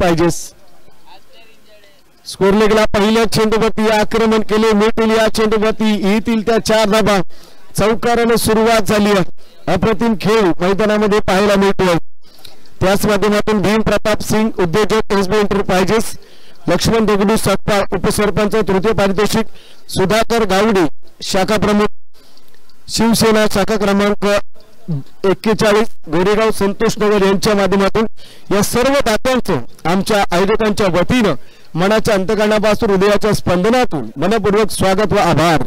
पाहिजे। स्कोर लेगला पहिल्या चेंडूवरती आक्रमण केले, मिळतील या चेंडूवरती येतील त्या 4 धाबा। चौकाराने सुरुवात झाली आहे, अप्रतिम खेळ मैदानामध्ये पाहायला मिळतोय। त्याच माध्यमातून भीम प्रताप सिंग उद्योजक एसबी एंटरप्राइजेस, लक्ष्मण दगडू सकपाळ उपसरपंच तृतीय पारितोषिक, सुधाकर गावडे शाखा प्रमुख शिवसेना शाखा क्रमांक 41 गोरेगाव संतोषनगर यांच्या माध्यमातून या सर्व दात्यांचं आमच्या आयोजकांच्या वतीनं मनाच्या अंतकरणापासून हृदयाच्या स्पंदनातून मनपूर्वक स्वागत व आभार।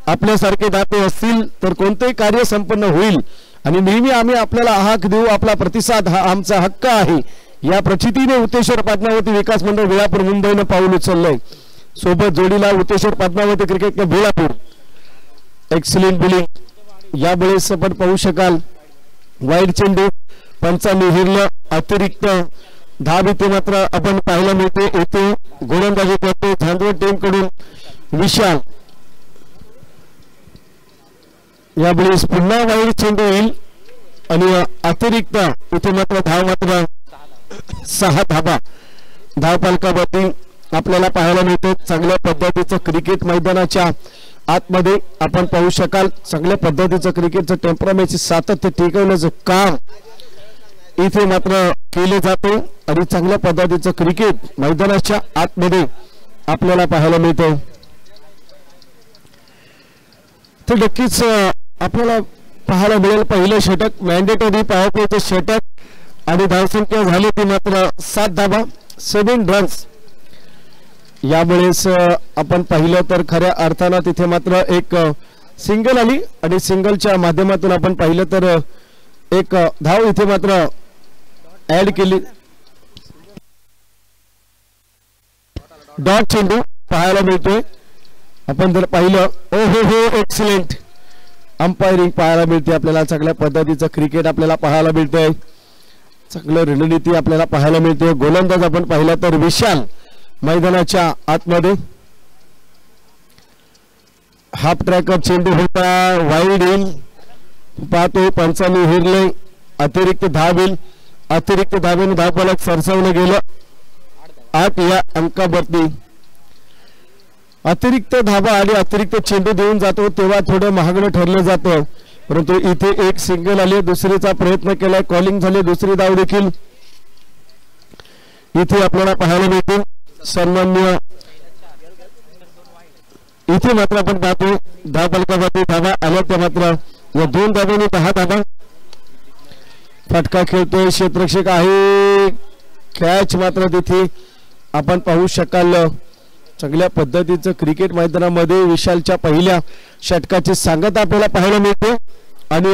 आपल्यासारखे दाते असतील तर कोणतेही कार्य संपन्न होईल आणि नेहमी आम्ही आपल्याला हाक देऊ, आपला प्रतिसाद हा आमचा हक्क आहे या प्रचितीने उतेश्वर पद्मावती विकास मंडळ वेळापूर मुंबईने पाऊल उचललंय। सोबत जोडीला Uteshwar Padmavati cricket club Velapur excellent bowling. यावेळेस आपण पाहू शकाल वाईड चेंडू पंचांनी हिरलं, अतिरिक्त धाब इथे मात्र आपण पाहायला मिळते। येथे गोलंदाजी करतो झांजवड टीम कडून विशाल। यावेळेस पुन्हा वाईड चेंडू येईल आणि अतिरिक्त इथे मात्र धाव मात्र 6 धाबा धाव पालकावरती आपल्याला पाहायला मिळते। चांगल्या पद्धतीचं क्रिकेट मैदानाच्या आतमध्ये आपण पाहू शकाल, चांगल्या पद्धतीचं क्रिकेटचं टेम्परामेंट सातत्य टिकवण्याचं काम इथे मात्र केले जाते आणि चांगल्या पद्धतीचं क्रिकेट मैदानाच्या आतमध्ये आपल्याला पाहायला मिळते। तर नक्कीच आपल्याला पाहायला मिळेल पहिलं षटक मॅन्डेटरी पॉवर प्लेचं षटक आणि धावसंख्या झाली ती मात्र 7 धाबा 7 रन्स। यावेळेस आपण पाहिलं तर खऱ्या अर्थानं तिथे मात्र एक सिंगल आली आणि सिंगलच्या माध्यमातून आपण पाहिलं तर एक धाव इथे मात्र ऍड केली। डॉट चेंडू पाहायला मिळतोय आपण जर पाहिलं, ओ हो एक्सलेंट अंपायरिंग पाहायला मिळते आपल्याला। चांगल्या पद्धतीचं क्रिकेट आपल्याला पाहायला मिळतंय, चांगलं रणनीती आपल्याला पाहायला मिळते। गोलंदाज आपण पाहिला तर विशाल मैदानाच्या आतमध्ये हाफ ट्रॅकर चेंडू होता, वाईड येईल पाहतो पंचांनी हिरले, अतिरिक्त धाव येईल, अतिरिक्त धावेने धावफलक सरसवलं गेलं 8 या अंकावरती। अतिरिक्त धाबा आणि अतिरिक्त चेंडू देऊन जातो तेव्हा थोडं महागडं ठरलं जातं, परंतु इथे एक सिंगल आले, दुसरीचा प्रयत्न केलाय, कॉलिंग झाले, दुसरी धाव देखील इथे आपल्याला पाहायला मिळते। सन्मान्य इथे मात्र आपण पाहतो धाव फलकावरती धावा आल्या त्या मात्र या 2 धावांनी 10 धावा। फटका खेळतोय क्षेत्ररक्षक आहे, कॅच मात्र तिथे आपण पाहू शकाल। चांगल्या पद्धतीचं क्रिकेट मैदानामध्ये विशालच्या पहिल्या षटकाची सांगत आपल्याला पाहायला मिळते आणि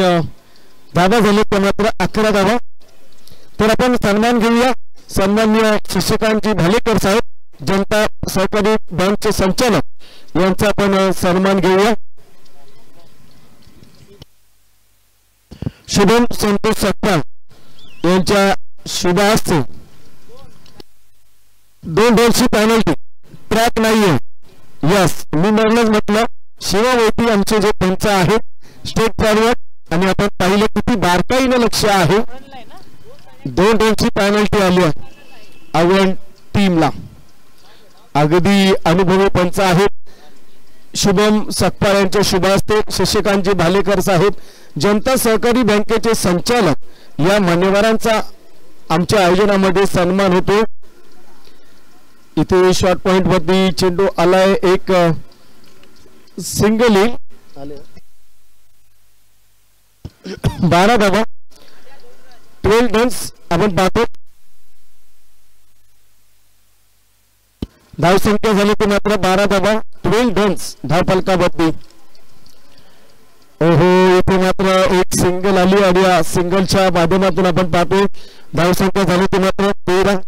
धावा झाले त्या मात्र 11 धावा। तर आपण सन्मान घेऊया सन्मान्य शशिकांतजी भालेकर साहेब, जनता सहकारी बँकचे संचालक यांचा आपण सन्मान घेऊया। शुभम संतोष सकपाळ यांच्या शुभ हस्ते 2 बॉलची पेनल्टी, ट्रॅक नाहीये। यस, मी म्हणूनच म्हटलं शिवा वैती आमचे जे पंच आहेत स्टेट फॉरवर्ड आणि आपण पाहिलं किती बारकाईने लक्ष आहे। 2 बॉलची पेनल्टी आली आहे अवयन टीमला, अगदी अनुभवी पंच आहेत शुभम सकपाळ यांच्या शुभ हस्ते शशिकांतजी भालेकर साहेब जनता सहकारी बँकेचे संचालक या मान्यवरांचा आमच्या आयोजनामध्ये सन्मान होतो। इथे शॉर्ट पॉइंट वरती चेंडू आलाय, एक सिंगल आले 12 धावा 12 रन्स आपण पाहतो। धाव संख्या झाली ती मात्र 12 धावा 12 रन्स धाव फलकावरती। ओहो इथे मात्र एक सिंगल आली आणि या सिंगलच्या माध्यमातून आपण पाहतो धाव संख्या झाली ती मात्र 13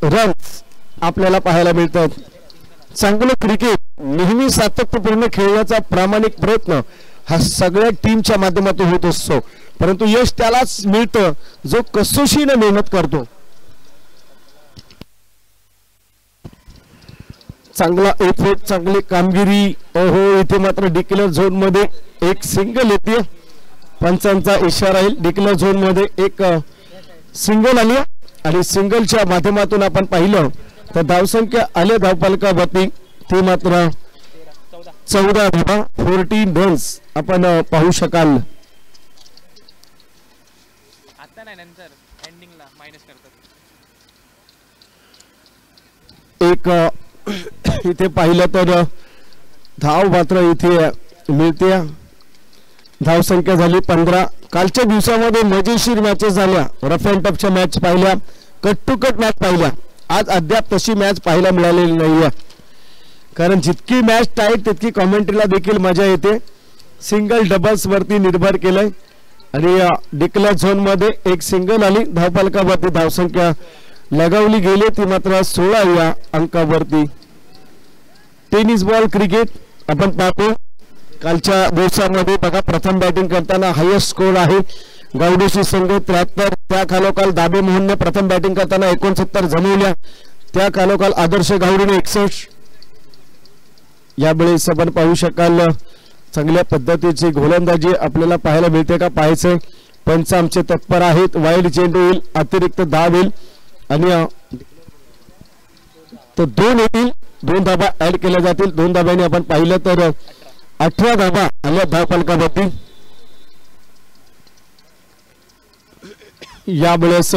रन्स आपल्याला पाहायला मिळतात। चांगलं क्रिकेट नेहमी सातत्यपूर्ण खेळण्याचा प्रामाणिक प्रयत्न हा सगळ्या टीमच्या माध्यमातून होत असतो, परंतु यश त्यालाच मिळतं जो कसोशीने मेहनत करतो। चांगला एफर्ट, चांगली कामगिरी। ओहो इथे मात्र डिक्लेअर झोन मध्ये एक सिंगल येते, पंचांचा इशारा येईल। डिक्लेअर झोन मध्ये एक सिंगल आली आणि सिंगलच्या माध्यमातून आपण पाहिलं तर धावसंख्या आले धावफलकावरती ते मात्र 14 धावा 14 रन्स आपण पाहू शकाल. एक इथे पाहिलं तर धाव मात्र इथे मिळते. धावसंख्या झाली 15. कालच्या दिवसामध्ये मजेशीर मॅचेस झाल्या, रफ अँड टफच्या मॅच पाहिल्या, कट टू कट मॅच पाहिल्या. आज अद्याप तशी मॅच पाहायला मिळालेली नाहीये, कारण जितकी मॅच टाईट तितकी कॉमेंट्रीला देखील मजा येते. सिंगल डबल्स वरती निर्भर केलंय आणि डिक्लेअर झोन मध्ये एक सिंगल आली धावफलकावरती, धावसंख्या लगावली गेली ती मात्र 16 या अंकावरती. टेनिस बॉल क्रिकेट आपण पाहतो. कालच्या दिवसामध्ये बघा प्रथम बॅटिंग करताना हायेस्ट स्कोर आहे गावडेशी संघ 73. त्या खालोखाल दाबे मोहनने प्रथम बॅटिंग करताना 69 जमवल्या. त्या खालोखाल आदर्श गावडेने 61. यावेळेस आपण पाहू शकाल चांगल्या पद्धतीची गोलंदाजी आपल्याला पाहायला मिळते का पाहायचंय. पंच आमचे तत्पर आहेत. वाईड चेंडू येईल, अतिरिक्त धाव येईल आणि तो 2 येतील, 2 धाबा ऍड केल्या जातील. 2 धाब्याने आपण पाहिलं तर 18 धाबा आल्या धावफलकावरती. यावेळेस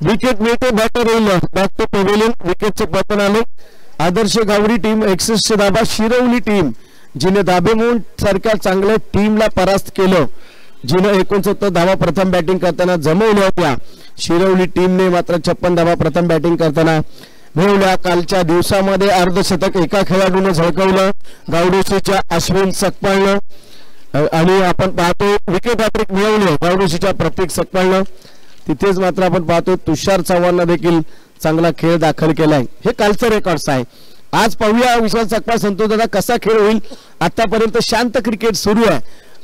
विकेट मिळते, बॅटर येईल बॅक टू पवेलियन. विकेटचे पतन आले. आदर्श गावडी टीम 61 धाबा, शिरवली टीम जिने दाबेमोहन सारख्या चांगल्या टीमला परास्त केलं, जिने 69 धावा प्रथम बॅटिंग करताना जमवल्या होत्या, शिरवली टीमने मात्र 56 धावा प्रथम बॅटिंग करताना मिळवल्या. कालच्या दिवसामध्ये अर्धशतक एका खेळाडूने झळकवलं, गावडेशीच्या अश्विन सकपाळनं, आणि आपण पाहतो विकेट हॅट्रिक मिळवले गावडेशीच्या प्रत्येक सकपाळनं. तिथेच मात्र आपण पाहतो तुषार चव्हाणला देखील चांगला खेळ दाखल केलाय. हे कालचं रेकॉर्ड्स आहे. आज पाहूया विशाल सकपाळ संतोष दादा कसा खेळ होईल. आतापर्यंत शांत क्रिकेट सुरू आहे.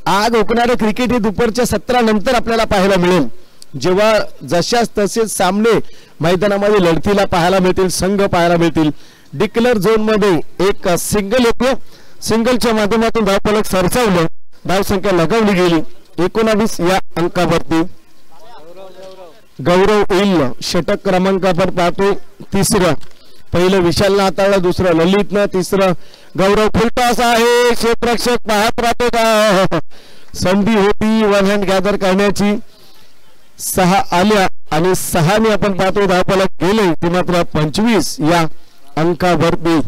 आग ओकणारे क्रिकेट हे दुपारच्या 17 नंतर आपल्याला पाहायला मिळेल, जेव्हा जशाच तसेच सामने मैदानामध्ये लढतीला पाहायला मिळतील, संघ पाहायला मिळतील. डिक्लेअर झोन मध्ये एक सिंगल येतो, सिंगलच्या माध्यमातून धावफलक सरसावलं, धावसंख्या लगावली गेली 19 या अंकावरती. गौरव येईल षटक क्रमांकावर पाहतो 3रं. पहिलं विशालनं हाताळलं, दुसरं ललितनं, 3रं गौरव. फुलटॉस आहे, क्षेत्ररक्षक पाहत राहतो का, संधी होती वन हँड गॅदर करण्याची. 6 आल्या आणि 6ने आपण पाहतो धावफलक गेले ते मात्र 25 या अंकावरती.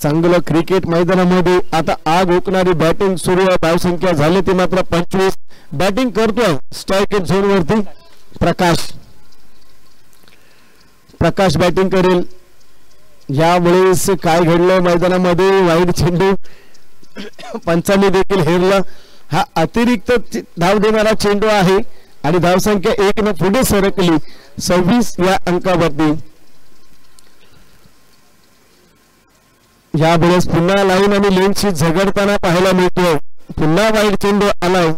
चांगलं क्रिकेट मैदानामध्ये आता आग ओकणारी बॅटिंग सुरू आहे. धावसंख्या झाली ते मात्र 25. बॅटिंग करतोय स्ट्राईक झोन वरती प्रकाश बॅटिंग करेल. यावेळेस काय घडलं मैदानामध्ये, वाईड चेंडू पंचांनी देखील हेरलं. हा अतिरिक्त धाव देणारा चेंडू आहे आणि धावसंख्या 1 न पुढे सरकली 26 या अंकावरती. यावेळेस पुन्हा लाईन आणि लेनशी झगडताना पाहायला मिळतोय. पुन्हा वाईड चेंडू आलाय.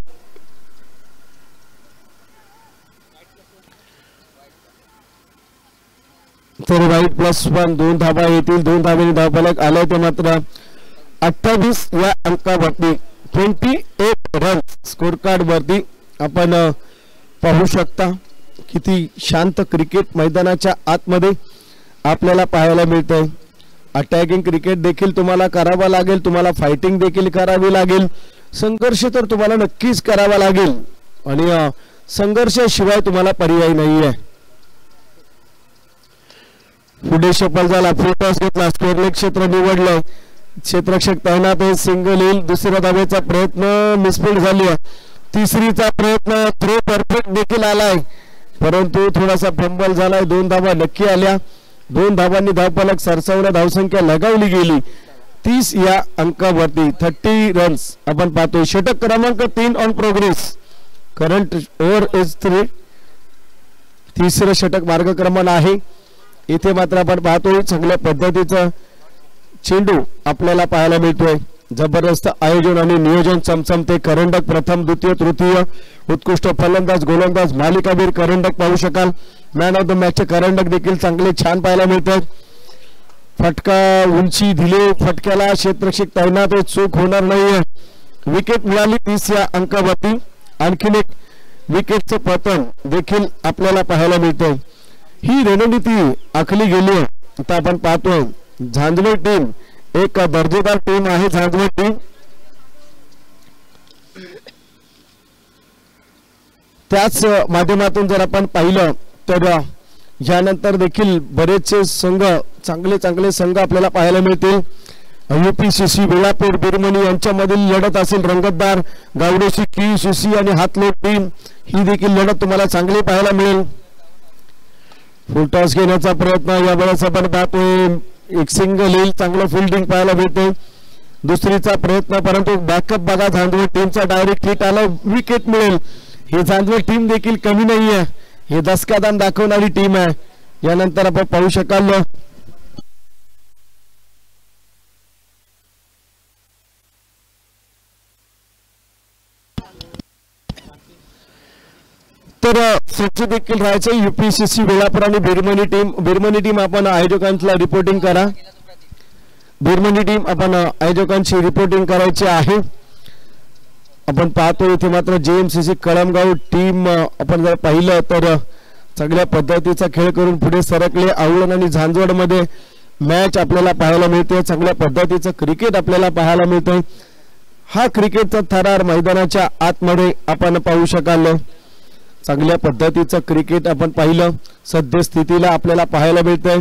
तर वाईड +1 2 धाबा येतील. 2 धाब्याने धावफलक आलाय ते मात्र 28 या अंकावरती. 28 रन्स स्कोर कार्ड वरती आपण पाहू शकता. किती शांत क्रिकेट मैदानाच्या आतमध्ये आपल्याला पाहायला मिळतंय. अटॅकिंग क्रिकेट देखील तुम्हाला करावा लागेल, तुम्हाला फायटिंग देखील करावी लागेल, संघर्ष तर तुम्हाला नक्कीच करावा लागेल आणि संघर्षाशिवाय तुम्हाला पर्याय नाहीये. पुढे शपल झाला, फुलटॉस घेतला, स्कोरले क्षेत्र निवडलंय, क्षेत्ररक्षक तैनात आहे, सिंगल येईल. दुसऱ्या धावेचा प्रयत्न मिसफील्ड झाली आहे. 3रीचा प्रयत्न थ्रो परफेक्ट देखील आलाय, परंतु थोडासा फंबल झालाय. 2 धावा नक्की आल्या. 2 धावांनी धावफलक सरसावला, धावसंख्या लगावली गेली 30 या अंकावरती. 30 रन्स आपण पाहतोय. षटक क्रमांक 3 on progress. Current over is 3. 3रं षटक मार्गक्रमण आहे. इथे मात्र आपण पाहतोय चांगल्या पद्धतीचा चेंडू आपल्याला पाहायला मिळतोय. जबरदस्त आयोजन आणि नियोजन चमचमते. करंडक प्रथम, द्वितीय, तृतीय, उत्कृष्ट फलंदाज, गोलंदाज, मालिकावीर करंडक पाहू शकाल. मॅन ऑफ द मॅचचे करंडक देखील चांगले छान पाहायला मिळतात. फटका उंची दिले, फटक्याला क्षेत्ररक्षक तैनात, चूक होणार नाहीये. विकेट मिळाली 30 या अंकावरती. आणखीन एक विकेटचं पतन देखील आपल्याला पाहायला मिळतंय. ही रणनीती आखली गेली. आता आपण पाहतोय झांझवड टीम एक दर्जेदार टीम आहे. झांझवड टीम त्याच माध्यमातून जर आपण पाहिलं तर यानंतर देखील बरेचसे संघ चांगले चांगले संघ आपल्याला पाहायला मिळतील. UPCC वेळापूर बिरमणी यांच्यामधील लढत असेल रंगतदार. गावडेशी KUCC आणि हातलोट टीम ही देखील लढत तुम्हाला चांगली पाहायला मिळेल. फुलटॉस घेण्याचा प्रयत्न यावेळेस आपण पाहतोय. एक सिंगल येईल, चांगलं फिल्डिंग पाहायला मिळते. दुसरीचा प्रयत्न परंतु बॅकअप बघा झांझवड टीमचा डायरेक्ट हिट आला, विकेट मिळेल. ही झांझवड टीम देखील कमी नाही आहे. हे दसकादान दाखवणारी टीम आहे. यानंतर आपण पाहू शकाल तर स्वच्छ देखील राहायचं. UPCC वेळापूर आणि बिरमणी टीम आपण आयोजकांना रिपोर्टिंग करा. बिरमणी टीम आपण आयोजकांची रिपोर्टिंग करायची आहे. आपण पाहतो इथे मात्र JMCC कळमगाव टीम आपण जर पाहिलं तर चांगल्या पद्धतीचा खेळ करून पुढे सरकले. आवळण आणि झांझवड मध्ये मॅच आपल्याला पाहायला मिळते. चांगल्या पद्धतीचं क्रिकेट आपल्याला पाहायला मिळतं. हा क्रिकेटचा थरार मैदानाच्या आतमध्ये आपण पाहू शकाल. चांगल्या पद्धतीचं क्रिकेट आपण पाहिलं सद्यस्थितीला आपल्याला पाहायला मिळतंय.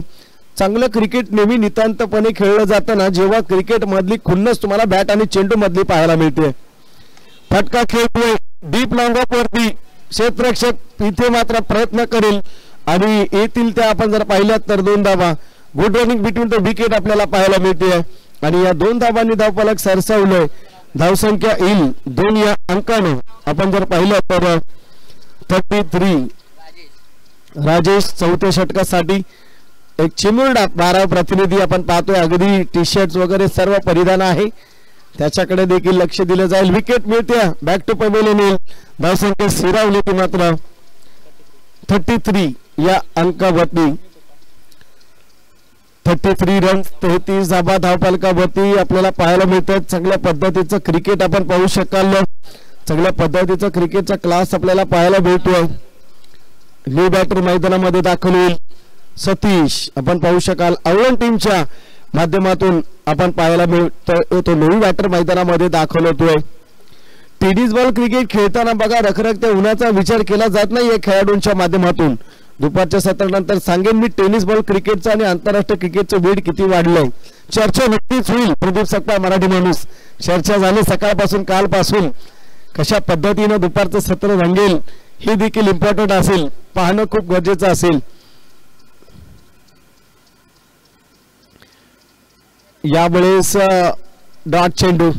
चांगलं क्रिकेट नेहमी नितांतपणे खेळलं जातं ना, जेव्हा क्रिकेट मधली खुन्नस तुम्हाला बॅट आणि चेंडू मधली पाहायला मिळते. फटका खेळतोय डीप लॉंग ऑफ वरती. क्षेत्ररक्षक इथे मात्र प्रयत्न करेल आणि येतील त्या आपण जर पाहिल्यात तर 2 धावा. Good running between the wicket आपल्याला पाहायला मिळते आणि या 2 धावांनी धावफलक सरसावलंय. धावसंख्या येईल 2 या अंकाने. आपण जर पाहिलं तर 33 राजेश चौथ्या षटकासाठी एक चिमुरडा 12 प्रतिनिधी आपण पाहतोय. अगदी टी शर्ट वगैरे सर्व परिधान आहे, त्याच्याकडे देखील लक्ष दिलं जाईल. विकेट मिळते बॅक टू पवेलियन येईल. धावसंख्या स्थिरावली ती मात्र 33 या अंकावरती. 33 रन 33 धाबा धावफलकावरती आपल्याला पाहायला मिळतात. चांगल्या पद्धतीचं क्रिकेट आपण पाहू शकाल. चांगल्या पद्धतीचा क्रिकेटचा क्लास आपल्याला पाहायला मिळतोय. न्यू बॅटर मैदानामध्ये दाखल होईल सतीश आपण पाहू शकाल. आवळण टीमच्या माध्यमातून आपण पाहायला मिळतो तो नवी बॅटर मैदानामध्ये दाखल होतोय. टेनिस बॉल क्रिकेट खेळताना बघा रखरखत्या उन्हाचा विचार केला जात नाही या खेळाडूंच्या माध्यमातून. दुपारच्या सत्रानंतर सांगेन मी टेनिस बॉल क्रिकेटचं आणि आंतरराष्ट्रीय क्रिकेटचं वेळ किती वाढलंय. चर्चा नक्कीच होईल. प्रदीप सपकाळ मराठी माणूस चर्चा झाली सकाळपासून कालपासून. कशा पद्धतीने दुपारचं सत्र रंगेल हे देखील इम्पॉर्टंट असेल, पाहणं खूप गरजेचं असेल. यावेळेस डॉट चेंडू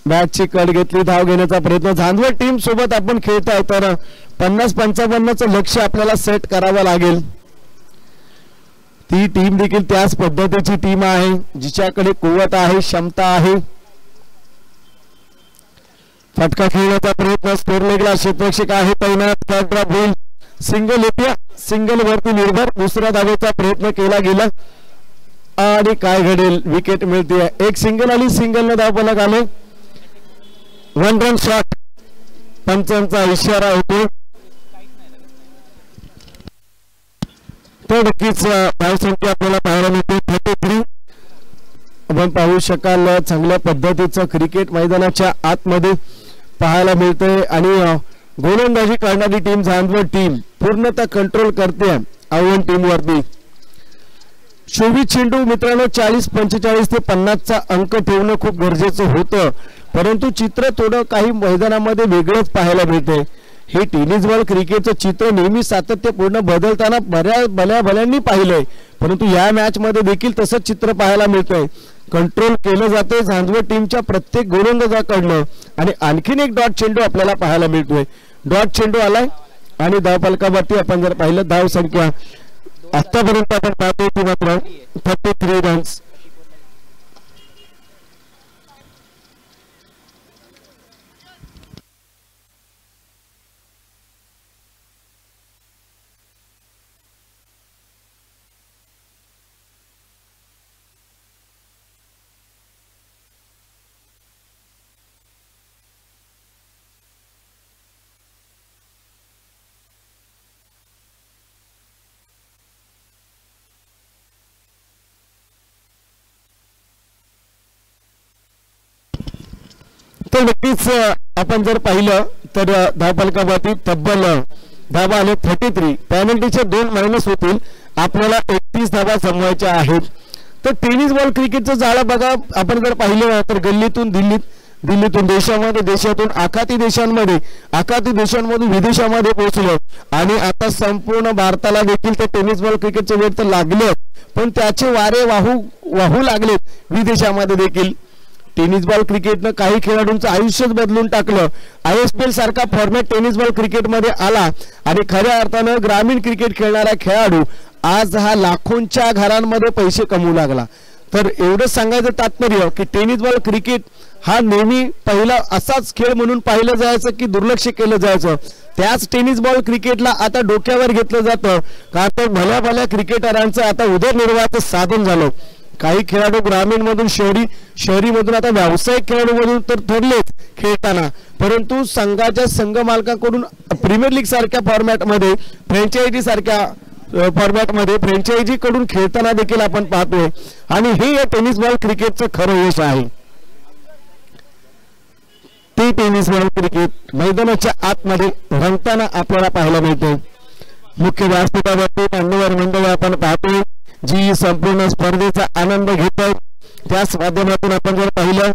बॅटची कट घेतली, धाव घेण्याचा प्रयत्न. झांझवड टीम सोबत आपण खेळताय तर 50-55चं लक्ष आपल्याला सेट करावं लागेल. ती टीम देखील त्याच पद्धतीची टीम आहे जिच्याकडे कुवत आहे, क्षमता आहे. फटका खेळण्याचा प्रयत्न स्कोर लेगला क्षेत्ररक्षक आहे तैनात. ड्रॉप होईल, सिंगल येते, सिंगल वरती निर्भर. दुसऱ्या धावेचा प्रयत्न केला गेला आणि काय घडेल, विकेट मिळते. एक सिंगल आली, सिंगल न धावफलक आले. 1 रन शॉट पंचांचा इशारा होतो. तर नक्कीच धावसंख्या आपल्याला पाहायला मिळते 33. आपण पाहू शकाल चांगल्या पद्धतीचं क्रिकेट मैदानाच्या आतमध्ये पाहायला मिळतंय आणि गोलंदाजी करणारी टीम झांझवड टीम पूर्णतः कंट्रोल करते आवळण टीम वरती. 24 चेंडू मित्रांनो 40-45 ते 50चा अंक ठेवणं खूप गरजेचं होतं, परंतु चित्र थोडं काही मैदानामध्ये वेगळंच पाहायला मिळतंय. हे टेनिस बॉल क्रिकेटचं चित्र नेहमी सातत्यपूर्ण बदलताना भल्यांनी पाहिलंय, परंतु या मॅच मध्ये देखील तसंच चित्र पाहायला मिळतंय. कंट्रोल केलं जातंय झांझवड टीमच्या प्रत्येक गोलंदाजाकडनं आणि आणखीन एक डॉट चेंडू आपल्याला पाहायला मिळतोय. डॉट चेंडू आलाय आणि धावफलकावरती आपण जर पाहिलं धाव संख्या आतापर्यंत आपण पाहतोय ती मात्र 33 रन्स. तर नक्कीच आपण जर पाहिलं तर धावफलकाबाबतीत तब्बल धावा आले 33. पेनल्टीचे 2 मायनस होतील, आपल्याला 31 धावा जमवायच्या आहेत. तर टेनिस बॉल क्रिकेटचं जाळं बघा, आपण जर पाहिलं तर गल्लीतून दिल्लीतून देशातून आखाती देशांमधून विदेशामध्ये पोहोचलं आणि आता संपूर्ण भारताला देखील ते टेनिस बॉल क्रिकेटचे वेळ तर लागलं, पण त्याचे वारे वाहू लागलेत विदेशामध्ये देखील. टेनिस बॉल क्रिकेटनं काही खेळाडूंचं आयुष्यच बदलून टाकलं. ISPL सारखा फॉर्मॅट टेनिस बॉल क्रिकेटमध्ये आला आणि खऱ्या अर्थानं ग्रामीण क्रिकेट खेळणारा खेळाडू आज हा लाखोंच्या घरांमध्ये पैसे कमवू लागला. तर एवढंच सांगायचं तात्पर्य की टेनिस बॉल क्रिकेट हा नेहमी पहिला असाच खेळ म्हणून पाहिलं जायचं की दुर्लक्ष केलं जायचं, त्याच टेनिस बॉल क्रिकेटला आता डोक्यावर घेतलं जातं, का तर भल्या क्रिकेटरांचं आता उदरनिर्वाहाचं साधन झालं. काही खेळाडू ग्रामीण मधून शहरी मधून आता व्यावसायिक खेळाडू मधून तर ठरलेच खेळताना, परंतु संघाच्या संघ मालकांकडून प्रीमियर लीग सारख्या फॉर्मॅटमध्ये फ्रँचायझी कडून खेळताना देखील आपण पाहतोय आणि हे या टेनिस बॉल क्रिकेटचं खरं यश आहे. ते टेनिस बॉल क्रिकेट मैदानाच्या आतमध्ये रंगताना आपल्याला पाहायला मिळते. मुख्य व्यासपीठावरती मान्यवर मंडळी आपण पाहतोय जी संपूर्ण स्पर्धेचा आनंद घेत आहेत. त्याच माध्यमातून आपण जर पाहिलं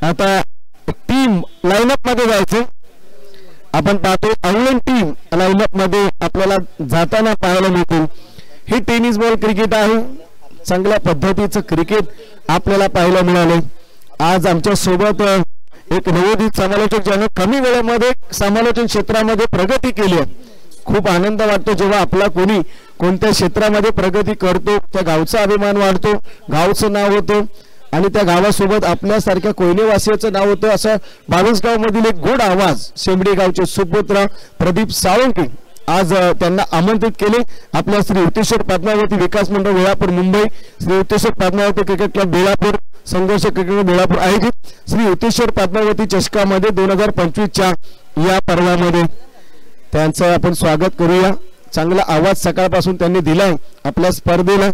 आता टीम लाईनअप मध्ये जायचं, आपण पाहतो इंग्लंड टीम लाईनअप मध्ये आपल्याला जाताना पाहायला मिळते. हे टेनिस बॉल क्रिकेट आहे, चांगल्या पद्धतीचं क्रिकेट आपल्याला पाहायला मिळाले. आज आमच्या सोबत एक नवोदित समालोचक ज्यानं कमी वेळेमध्ये समालोचन क्षेत्रामध्ये प्रगती केली आहे. खूप आनंद वाटतो जेव्हा आपला कोणी कोणत्या क्षेत्रामध्ये प्रगती करतो, त्या गावचा अभिमान वाढतो, गावचं नाव होतं आणि त्या गावासोबत आपल्यासारख्या कोयनेवासियाचं नाव होतं. असं 22 गाव मधील एक गोड आवाज शेंबडी गावचे सुपुत्र प्रदीप साळुंके आज त्यांना आमंत्रित केले. आपल्या श्री युतेश्वर पद्मावती विकास मंडळ वेळापूर मुंबई, श्री युतेश्वर पद्मावती क्रिकेट क्लब बेलापूर, संघर्ष क्रिकेट बेलापूर आयोजित श्री युतेश्वर पद्मावती चषकामध्ये 2025च्या या पर्वामध्ये त्यांचं आपण स्वागत करूया. चांगला आवाज सकाळपासून त्यांनी दिलाय आपल्या स्पर्धेला.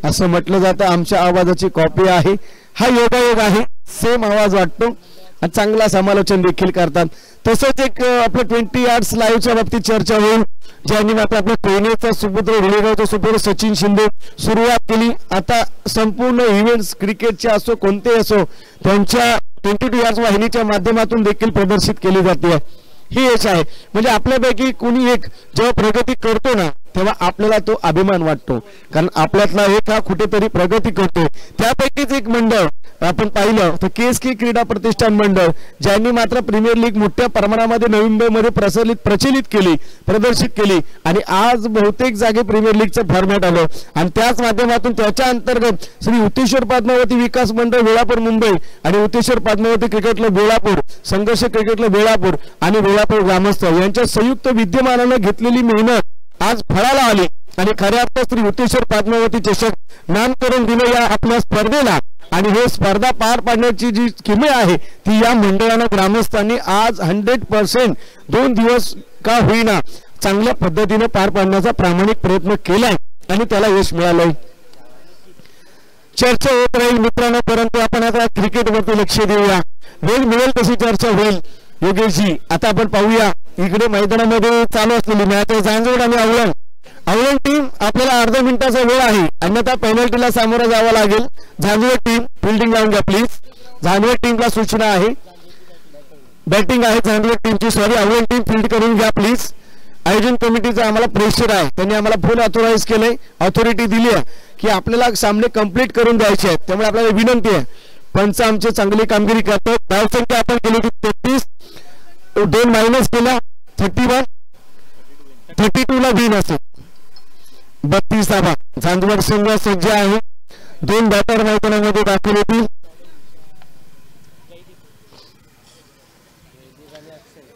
असं म्हटलं जातं आमच्या आवाजाची कॉपी आहे. हा योगायोग आहे, सेम आवाज वाटतो आणि चांगला समालोचन देखील करतात. तसंच एक आपलं 20 यार्ड्स लाईव्हच्या बाबतीत चर्चा होईल, ज्यांनी मात्र आपल्या ट्रेनेचा सुपुत्र रुळेगावचा सुपुत्र सचिन शिंदे सुरुवात केली. आता संपूर्ण इव्हेंट्स क्रिकेटचे असो कोणते असो त्यांच्या 22 यार्ड्स वाहिनीच्या माध्यमातून देखील प्रदर्शित केली जाते. ही यश आहे. म्हणजे आपल्यापैकी कुणी एक जेव्हा प्रगती करतो ना तेव्हा आपल्याला तो अभिमान वाटतो, कारण आपल्यातला एक हा कुठेतरी प्रगती करतो. त्यापैकीच एक मंडळ आपण पाहिलं तर KSK क्रीडा प्रतिष्ठान मंडळ, ज्यांनी मात्र प्रीमियर लीग मोठ्या प्रमाणामध्ये नवी मुंबईमध्ये प्रचलित केली, प्रदर्शित केली आणि आज बहुतेक जागे प्रीमियर लीगचं फॉर्मॅट आलं आणि त्याच माध्यमातून त्याच्या अंतर्गत श्री युतेश्वर पद्मावती विकास मंडळ वेळापूर मुंबई आणि युतेश्वर पद्मावती क्रिकेट क्लब बेलापूर, संघर्ष क्रिकेट क्लब बेलापूर आणि वेळापूर ग्रामस्थ यांच्या संयुक्त विद्यमानानं घेतलेली मेहनत आज फळाला आली आणि खऱ्या अर्थात श्री युतेश्वर पद्मावती चषक नामकरण दिलं या आपल्या स्पर्धेला. आणि हे स्पर्धा पार पाडण्याची जी किमया आहे ती या मंडळानं ग्रामस्थांनी आज 100% 2 दिवस का होईना चांगल्या पद्धतीने पार पाडण्याचा प्रामाणिक प्रयत्न केलाय आणि त्याला यश मिळालंय. चर्चा होत राहील मित्रांनो, परंतु आपण आता क्रिकेटवरती लक्ष देऊया. वेळ मिळेल तशी चर्चा होईल. योगेशजी आता आपण पाहूया इकडे मैदानामध्ये चालू असलेली मॅच जांजवड आणि आवळण टीम. आपल्याला अर्ध्या मिनिटाचा वेळ आहे, अन्यथा पेनल्टीला सामोरं जावं लागेल. जांजवड टीम फिल्डिंग लावून घ्या प्लीज. जांजवड टीमला सूचना आहे, बॅटिंग आहे जांजवड टीमची, सॉरी आवळण टीम फील्ड करून घ्या प्लीज. आयोजन कमिटीचा आम्हाला प्रेशर आहे, त्यांनी आम्हाला फुल ऑथोराइज केलंय, ऑथॉरिटी दिली आहे की आपल्याला सामने कंप्लीट करून द्यायचे आहेत. त्यामुळे आपल्याला विनंती आहे, पंच आमची चांगली कामगिरी करतात. धावसंख्या आपण केली होती 33, 2 मायनस केला 31, 32 ला विन असेल. 32 धावा. चांदवड संघ सज्ज आहे. 2 बॅटर मैदानामध्ये दाखल होतील.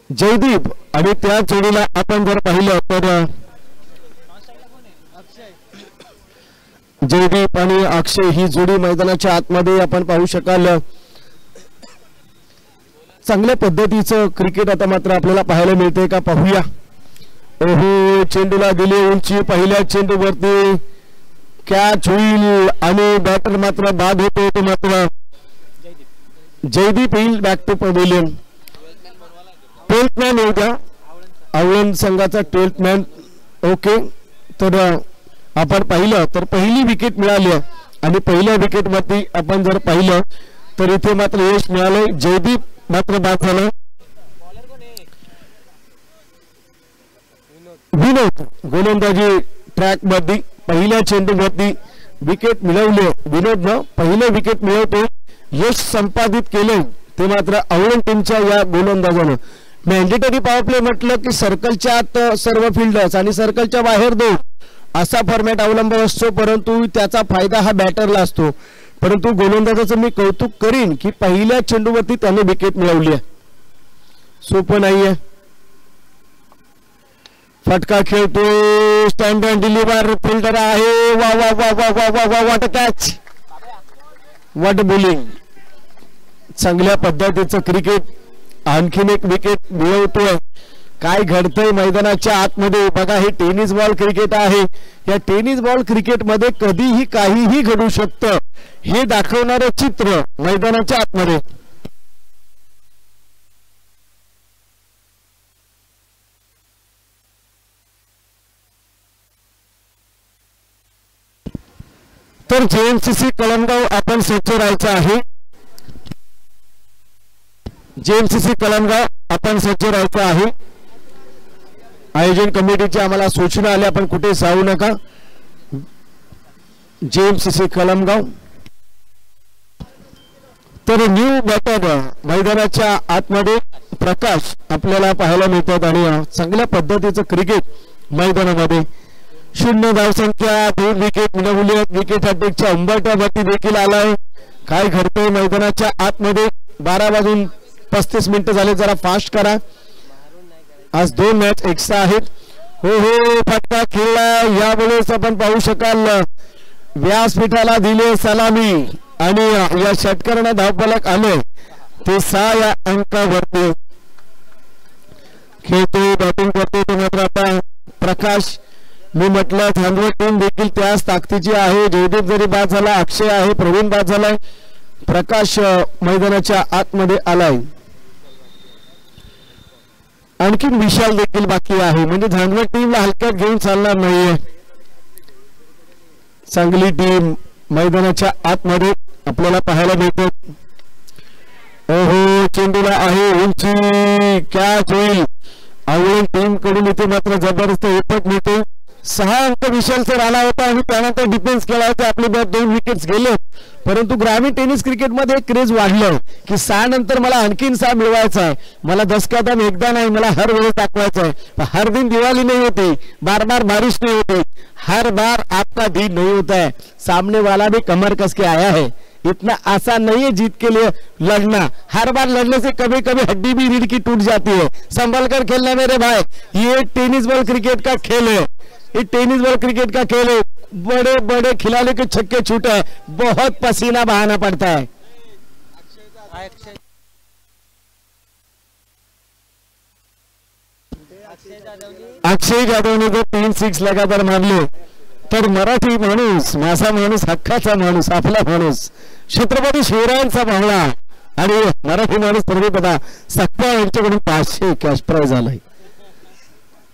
जयदीप आणि त्या जोडीला आपण जर पाहिलं तर जयदीप आणि अक्षय ही जोडी मैदानाच्या आतमध्ये आपण पाहू शकाल. चांगल्या पद्धतीचं क्रिकेट आता मात्र आपल्याला पाहायला मिळते का पाहूया. ओहो, चेंडूला दिली उंची, पहिल्या चेंडूवरती कॅच होईल आणि बॅटर मात्र बाद होतो. तो मात्र जयदीप येईल back to pavilion. 12th man येऊ द्या, आवळण संघाचा 12th मॅन. ओके, तर आपण पाहिलं तर पहिली विकेट मिळाली आणि पहिल्या विकेट मध्ये आपण जर पाहिलं तर इथे मात्र यश मिळालंय. जयदीप मात्र बाद झाला. विनोद गोलंदाजी ट्रॅक मध्ये पहिल्या चेंडूवरती विकेट मिळवले. विनोदनं पहिलं विकेट मिळवतो यश संपादित केले ते मात्र आवळण टीमच्या या गोलंदाजानं. मॅन्डेटरी पॉवर प्ले म्हटलं की सर्कलच्या आत सर्व फिल्डर्स आणि सर्कलच्या बाहेर 2 असा फॉर्मॅट अवलंबून असतो, परंतु त्याचा फायदा हा बॅटरला असतो. परंतु गोलंदाजाचं मी कौतुक करीन की पहिल्या चेंडूवरती त्याने विकेट मिळवली आहे. सोपं नाहीये. फटका खेळतो, स्टँडर्ड डिलिव्हर फिल्डर आहे. वा वा वा वा वा वा वा, what a catch, what bowling. चांगल्या पद्धतीचं क्रिकेट. आणखीन एक विकेट मिळवतोय. काय घडतंय मैदानाच्या आतमध्ये बघा. हे टेनिस बॉल क्रिकेट आहे. या टेनिस बॉल क्रिकेट मध्ये कधीही काहीही घडू शकतं हे दाखवणारं चित्र मैदानाच्या आतमध्ये. तर जेएमसीसी कळमगाव आपण सज्ज राहायचं आहे. जेएमसीसी कळमगाव आपण सज्ज राहायचं आहे. आयोजन कमिटीची आम्हाला सूचना आली, आपण कुठे जाऊ नका. जेएमसीसी कळमगाव. तर न्यू बॅटर मैदानाच्या आतमध्ये प्रकाश आपल्याला पाहायला मिळतात आणि चांगल्या पद्धतीचं क्रिकेट मैदानामध्ये. 0 धावसंख्या, 2 विकेट मिळवली आहेत. विकेट हॅट्रिकच्या उंबरठ्यावरती देखील आलाय. काय घडतंय मैदानाच्या आतमध्ये. 12:35 झाले. जरा फास्ट करा. आज 2 मॅच एक्स्ट्रा आहेत. हो हो, फटका खेळला. यावेळेस आपण पाहू शकाल व्यासपीठाला दिले सलामी आणि या षटकारांना धावफलक आले ते 6 या अंकावरती. खेळतो, बॅटिंग करतो तो मात्र आता प्रकाश. मी म्हटलं चांदवड टीम देखील त्याच ताकदीची आहे. जयदीप जरी बाद झाला, अक्षय आहे, प्रवीण बाद झालाय, प्रकाश मैदानाच्या आतमध्ये आलाय. आणखीन विशाल देखील बाकी आहे. म्हणजे झांडवड टीमला हलक्यात घेऊन चालणार नाहीये. चांगली टीम मैदानाच्या आतमध्ये आपल्याला पाहायला मिळते. ओहो, चेंडूला आहे उंची, कॅच होईल. आवळण टीम कडून इथे मात्र जबरदस्त एफर्ट मिळतो. 6 अंक विशाल सर आला होता आणि त्यानंतर डिफेन्स केला होता. आपले 2 विकेट्स गेले. परंतु ग्रामीण टेनिस क्रिकेट मध्ये एक क्रेज वाढलं की 6 नंतर मला आणखीन 6 मिळवायचा आहे. मला दशकादान एकदा नाही, मला हर वेळेस दाखवायचं आहे. हर दिन दिवाळी नहीं होती, बार बार बारिश नहीं होती, हर बार आपका दिन नहीं होता है. सामने वाला भी कमर कस के आया है. इतना आसान नहीं है जीत के लिए लड़ना. हर बार लड़ने से कभी कभी हड्डी भी रीढ़ की टूट जाती है. संभल कर खेलना मेरे भाई. ये टेनिस बॉल क्रिकेट का खेल है. ये टेनिस बॉल क्रिकेट का खेल है. बड़े बड़े खिलाड़ियों के छक्के छूटे हैं, बहुत पसीना बहाना पड़ता है. अक्षय जाधव ने जो 3 6 लगातार मारले तर मराठी माणूस, माझा माणूस, हक्काचा माणूस, आपला माणूस, छत्रपती शिवरायांचा मावळा आणि मराठी माणूस प्रतिपदा सक्का यांच्याकडून 500 कॅश प्राइज आलाय.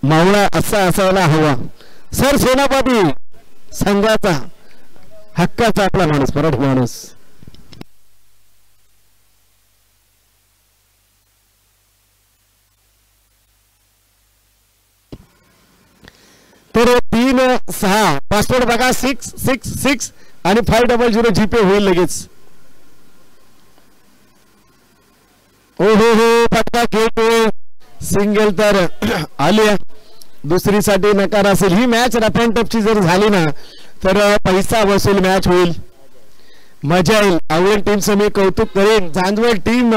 मावळा असा असायला हवा. सर सेनापती संघाचा हक्काचा आपला माणूस, मराठी माणूस. तर 3-6 पासवर्ड बघा. 666 आणि 500 जीपे होईल लगेच. ओ हो हो, फटका खेळतोय. सिंगल तर आली. दुसरी साठी नकार असेल. ही मॅच रफ अँड टफची जर झाली ना तर पैसा वसूल मॅच होईल, मजा येईल. आवळण टीमचं मी कौतुक करेन. चांदवड टीम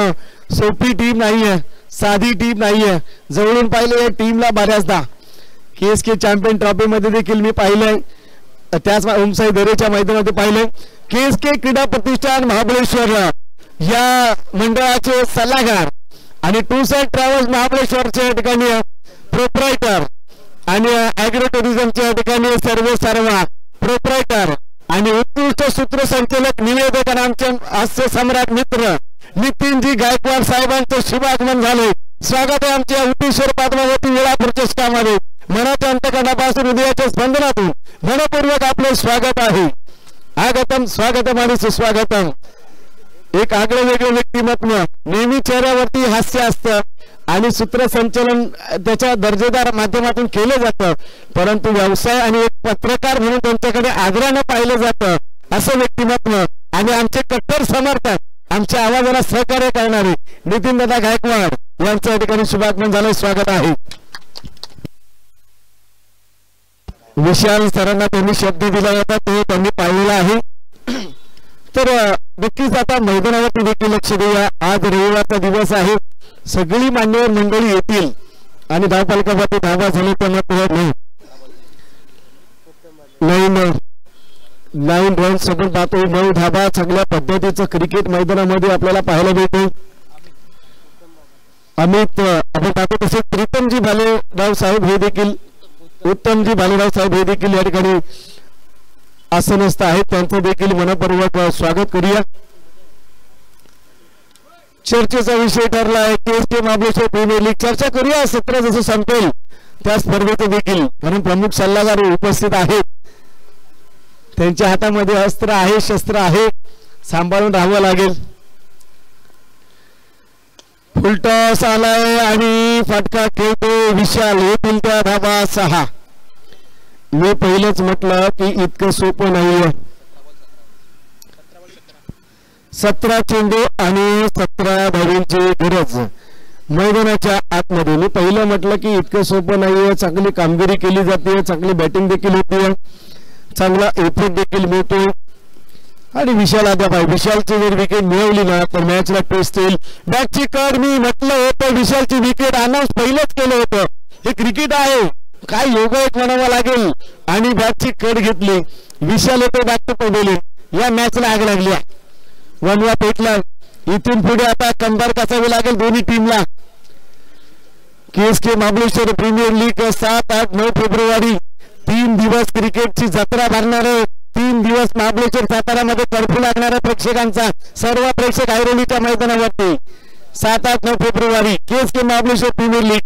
सोपी टीम नाहीये, साधी टीम नाहीये. जवळून पाहिलं या टीमला बऱ्याचदा. केएसके चॅम्पियन ट्रॉफी मध्ये देखील मी पाहिलंय, त्याच ओमसाई दरेच्या मैदानामध्ये पाहिलंय. केएसके क्रीडा प्रतिष्ठान महाबळेश्वर या मंडळाचे सल्लागार आणि टूर्स अँड ट्रॅव्हल्स महाबळेश्वरच्या ठिकाणी प्रोप्रायटर आणि ॲग्रो टुरिझमच्या ठिकाणी सर्व प्रोप्रायटर आणि उत्कृष्ट सूत्रसंचालक निवेदक आमचे हास्य सम्राट मित्र नितीनजी गायकवाड साहेबांचं शुभ आगमन झाले. स्वागत आहे आमच्या उटीश्वर पद्मावती वेळापूरच्या स्टामध्ये. मनाच्या अंतकरणापासून हृदयाच्या स्पंदनातून मनपूर्वक आपले स्वागत आहे. आगतम स्वागतम आणि सुस्वागतम. एक आगळं वेगळं व्यक्तिमत्व, नेहमी चेहऱ्यावरती हास्य असतं आणि सूत्रसंचलन त्याच्या दर्जेदार माध्यमातून केलं जातं, परंतु व्यवसाय आणि एक पत्रकार म्हणून त्यांच्याकडे आदरानं पाहिलं जातं असं व्यक्तिमत्व आणि आमचे कट्टर समर्थक, आमच्या आवाजाला सहकार्य करणारे नितीन दादा गायकवाड यांच्या ठिकाणी शुभागमन झालं. स्वागत आहे. विशाल सरांना त्यांनी शब्द दिला होता तो त्यांनी पाळलेला आहे. तर नक्कीच आता मैदानावरती देखील लक्ष देऊया. आज रविवारचा दिवस आहे, सगळी मान्यवर मंडळी येतील आणि धावपालकावरती धावा झाले त्यामुळे लाईन रन सोबत पाहतो. 9 धावा चांगल्या पद्धतीचं क्रिकेट मैदानामध्ये आपल्याला पाहायला मिळते. अमित आपण पाहतो तसे प्रीतमजी भालेराव साहेब हे देखील, उत्तमजी भालेराव साहेब हे देखील या ठिकाणी आसनस्थ आहेत, त्यांचं देखील मनपूर्वक स्वागत करूया. चर्चेचा विषय ठरला आहे केएसके महाबळेश्वर प्रीमियर लीग. चर्चा करूया. सत्र जसं संपेल त्या स्पर्धेचं देखील, म्हणून प्रमुख सल्लागार उपस्थित आहेत. त्यांच्या हातामध्ये अस्त्र आहे, शस्त्र आहे, सांभाळून राहावं लागेल. फुलटॉस आलाय आणि फटका खेळतो विशाल. येतील त्या धावा 6. मी पहिलेच म्हटलं की इतकं सोपं नाहीये. 17 चेंडू आणि 17 धावांची गरज मैदानाच्या आतमध्ये. मी पहिलं म्हटलं की इतकं सोपं नाहीये. चांगली कामगिरी केली जाते, चांगली बॅटिंग देखील होते, चांगला इफेक्ट देखील मिळतो आणि विशाल अद्याप आहे. विशालची जर विकेट मिळवली ना तर मॅचला ट्विस्ट येईल. बॅटची कड मी म्हटलं होतं विशालची विकेट अनाऊन्स पहिलंच केलं होतं. हे क्रिकेट आहे, काय योगायोग म्हणावा लागेल आणि बॅटची कड घेतली. विशाल येतो बॅक टू पडले. या मॅचला आग लागली, वनवा पेटला. इथून पुढे आता कंबार कसावी लागेल दोन्ही टीमला. केएसके महाबळेश्वर प्रीमियर लीग 7, 8, 9 फेब्रुवारी 3 दिवस क्रिकेटची जत्रा भरणार आहे. 3 दिवस महाबळेश्वर सातारामध्ये कर्फ्यू लागणार आहे प्रेक्षकांचा. सर्व प्रेक्षक ऐरोलीच्या मैदानावरती 7, 8, 9 फेब्रुवारी केएसके महाबळेश्वर प्रीमियर लीग.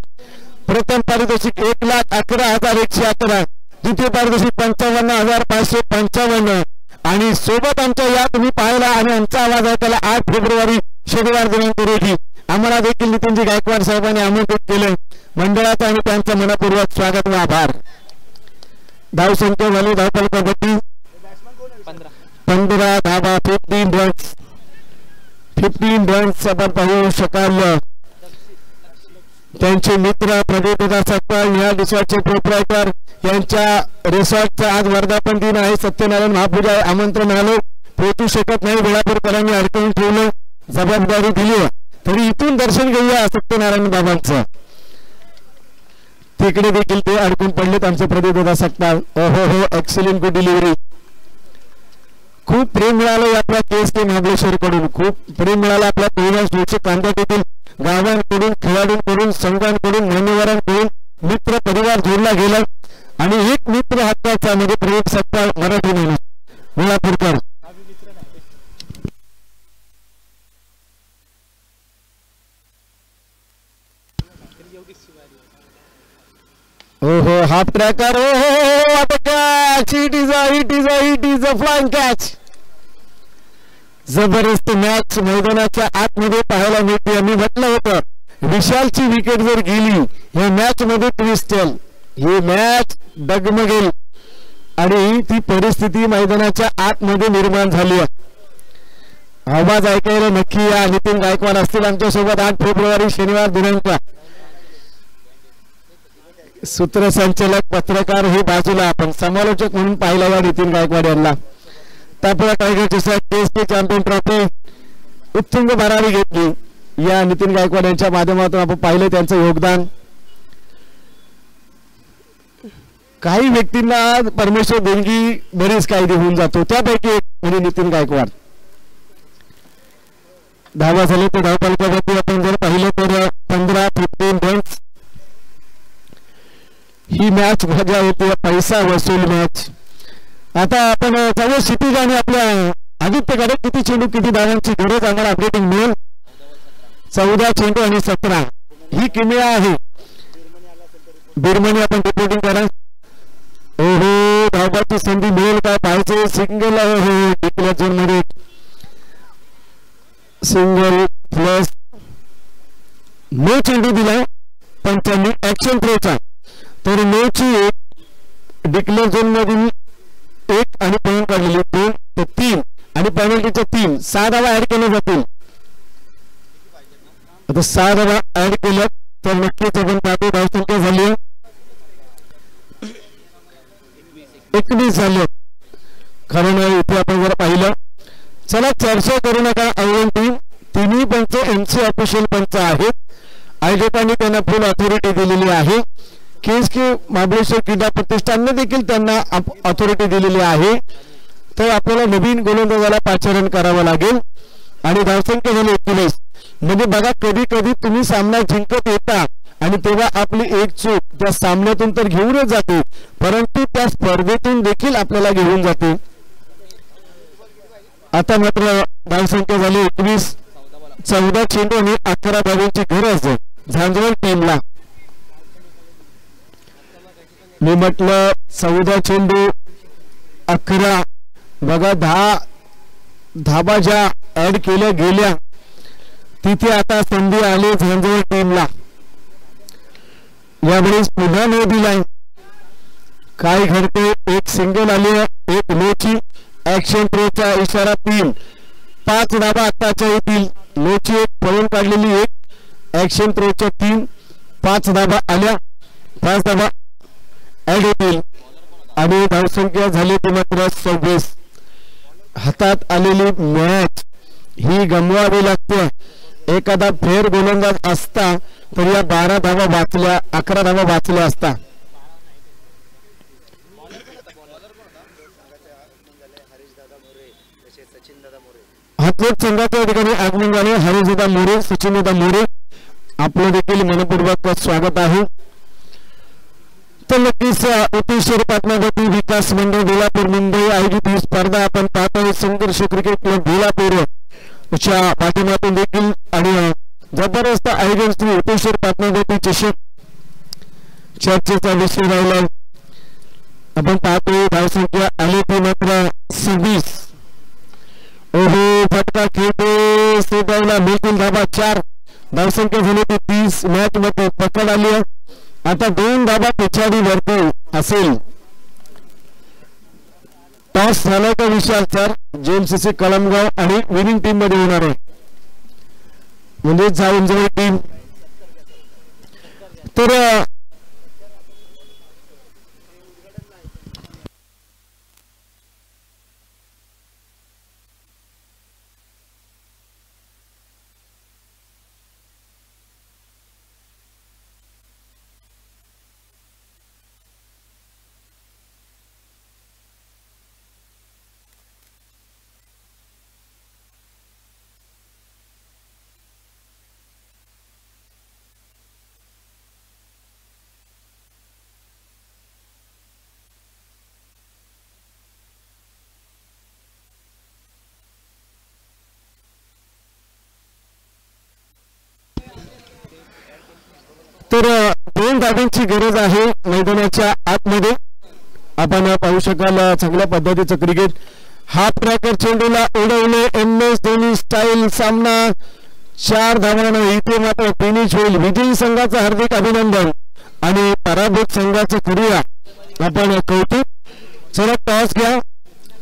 प्रथम पारितोषिक 1,11,111, द्वितीय पारितोषिक 55,555 आणि सोबत आमच्या या तुम्ही पाहिला आणि आमचा आवाज आहे त्याला 8 फेब्रुवारी शनिवार दिनांक रोजी आम्हाला देखील नितीनजी गायकवाड साहेबांनी आमंत्रित केले. मंडळाचं आणि त्यांचं मनपूर्वक स्वागत व आभार. धावसंख्या झाली धावफलकावरती 15 धावा, 15 रन्स. 15 रन्स आपण पाहू शकाल. त्यांचे मित्र प्रदीप सकपाल या रिसॉर्टचे प्रोप्रायटर यांच्या रिसॉर्टचा आज वर्धापन दिन आहे. सत्यनारायण महापूजा आमंत्रण आलं, पोहोचू शकत नाही, वेळापूरकरांनी अडकवून ठेवलं, जबाबदारी दिली. तरी इथून दर्शन घेऊया सत्यनारायण बाबांचं. तिकडे देखील ते अडकून पडलेत आमचे प्रदीप सकपाल. ओहो हो, एक्सलेंट गुड डिलिव्हरी. खूप प्रेम मिळालं आपल्या केएसके महाबळेश्वर कडून, खूप प्रेम मिळालं आपल्या पूर्ण कांद्यातील गावांकडून, खेळाडूंकडून, संघांकडून, मान्यवरांकडून. मित्र परिवार जोडला गेला आणि एक मित्र हक्काचा म्हणजे प्रदीप सकपाल मराठी माणूस वेळापूरकर. ओहो हाफ ट्रॅकर. ओहो आता catch. It is a flying catch. जबरदस्त मॅच मैदानाच्या आतमध्ये पाहायला मिळते. आम्ही म्हटलं होतं विशालची विकेट जर गेली या मॅच मध्ये ट्विस्ट येईल, ही मॅच डगमगेल आणि ती परिस्थिती मैदानाच्या आतमध्ये निर्माण झाली. आवाज ऐकायला नक्की या. नितीन गायकवाड असतील आमच्यासोबत 8 फेब्रुवारी शनिवार दिनांक. सूत्रसंचालक पत्रकार हे बाजूला, आपण समालोचक म्हणून पाहिला या नितीन गायकवाड यांना. तापरा टायगरच्या केएसके चॅम्पियन ट्रॉफी उत्तुंग भरारी घेतली या नितीन गायकवाड यांच्या माध्यमातून आपण पाहिलं त्यांचं योगदान. काही व्यक्तींना परमेश्वर देणगी बरीच काही देऊन जातो, त्यापैकी एक म्हणजे नितीन गायकवाड. धावा झाले ते धावफलकावरती आपण जर पाहिलं तर 15-15 रन्स. ही मॅच मजा होती, पैसा वसूल मॅच. आता आपण सर्व क्षितिज आणि आपल्या आदित्यकडे किती चेंडू किती धावांची गरज आम्हाला अपडेटिंग मिळेल. 14 चेंडू आणि 17. ही किमया आहे. बिरमणी आपण रिपोर्टिंग करा. ओहो धावबाची संधी मिळेल काय पाहायचे. सिंगल आहे हे डिक्लेअर झोन मध्ये. सिंगल प्लस नो चेंडू दिला पंचांनी ऍक्शन थ्रोचा. तर नो ची एक डिक्लेअर झोन मधील एक आणि पॉईंट काढलेली 2 ते 3 आणि पेनल्टीच्या 3 6 धावा ऍड केल्या जातील. आता 6 धावा ऍड केल्या तर नक्कीच आपण पाहतो धावसंख्या झाली 21 झाले. कारण इथे आपण जर पाहिलं. चला चर्चा करू नका. अवलंब टीम तिन्ही पंच एमसी ऑफिशियल पंच आहेत. आयोजकांनी त्यांना फुल अथॉरिटी दिलेली आहे. KSK महाबळेश्वर क्रीडा प्रतिष्ठानने देखील त्यांना अथॉरिटी दिलेली आहे. तर आपल्याला नवीन गोलंदाजाला पाचारण करावं लागेल आणि धावसंख्या झाली 21. म्हणजे बघा कधी कधी तुम्ही सामना जिंकत येता आणि तेव्हा आपली एक चूक त्या सामन्यातून तर घेऊनच जाते परंतु त्या स्पर्धेतून देखील आपल्याला घेऊन जाते. आता मात्र धावसंख्या झाली 21. 14 चेंडू आणि 11 धावांची गरज झांजवड टीमला. मी म्हटलं 14 चेंडू 11. बघा 10 धाबा ज्या ऍड केल्या गेल्या तिथे आता संधी आली झांजवड टीमला. यावेळेस पुन्हा नो दिलाय. काय घडते. एक सिंगल आली एक नोची ऍक्शन थ्रोचा इशारा 3. 5 धाबा आताच्या येतील. नोची एक पळून काढलेली एक ऍक्शन थ्रोच्या 3 5 धाबा आल्या. 5 धाबा ऍड होतील आणि धावसंख्या झाली ती मात्र 26. हातात आलेली मॅच ही गमवावी लागते. एखादा फेर गोलंदाज असता तर या 12 धावा वाचल्या 11 धावा वाचल्या असता. हातलोट संघाच्या ठिकाणी आगमन झाले. हरीशदादा मोरे सचिनदादा मोरे आपलं देखील मनपूर्वक स्वागत आहे. तर नक्कीच उपेश्वर पाटणागती विकास मंडळ बेलापूर मुंबई आयोजित ही स्पर्धा आपण पाहतोय. संघर्ष क्रिकेट क्लब बेलापूर च्या माध्यमातून देखील आणि जबरदस्त आयोजन श्री उपेश्वर पाटणागती चषक चर्चेचा विषय राहिला. आपण पाहतोय धावसंख्या आली ती मात्र 26. ओहो फटका खेळतो सेगावला मिळतील धाबा 4. धावसंख्या झाली ती 30. मॅच मध्ये पकड आली. आता 2 धाबा पिछाडी वरती असेल. टॉस झाला का विशाल सर JMCC कळमगाव आणि विनिंग टीम मध्ये होणार आहे म्हणजे जाऊन जवळ टीम. तर तर 2 धावांची गरज आहे मैदानाच्या आतमध्ये. आपण पाहू शकाल चांगल्या पद्धतीचं क्रिकेट. हाफ ट्रॅकर चेंडूला उडवले. MS धोनी स्टाईल सामना 4 धावांना इथे मात्र फिनिश होईल. विजयी संघाचं हार्दिक अभिनंदन आणि पराभूत संघाचं करूया आपण कौतुक. चला टॉस घ्या.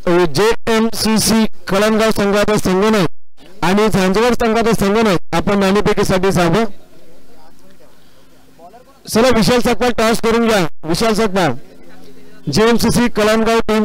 JMCC कळमगाव संघाचा संगणक आणि झांजवड संघाचा संगणक आपण नाणेफेकीसाठी सावध. चला विशाल सकपाळ टॉस करून घ्या. विशाल सकपाळ JMCC कळमगाव टीम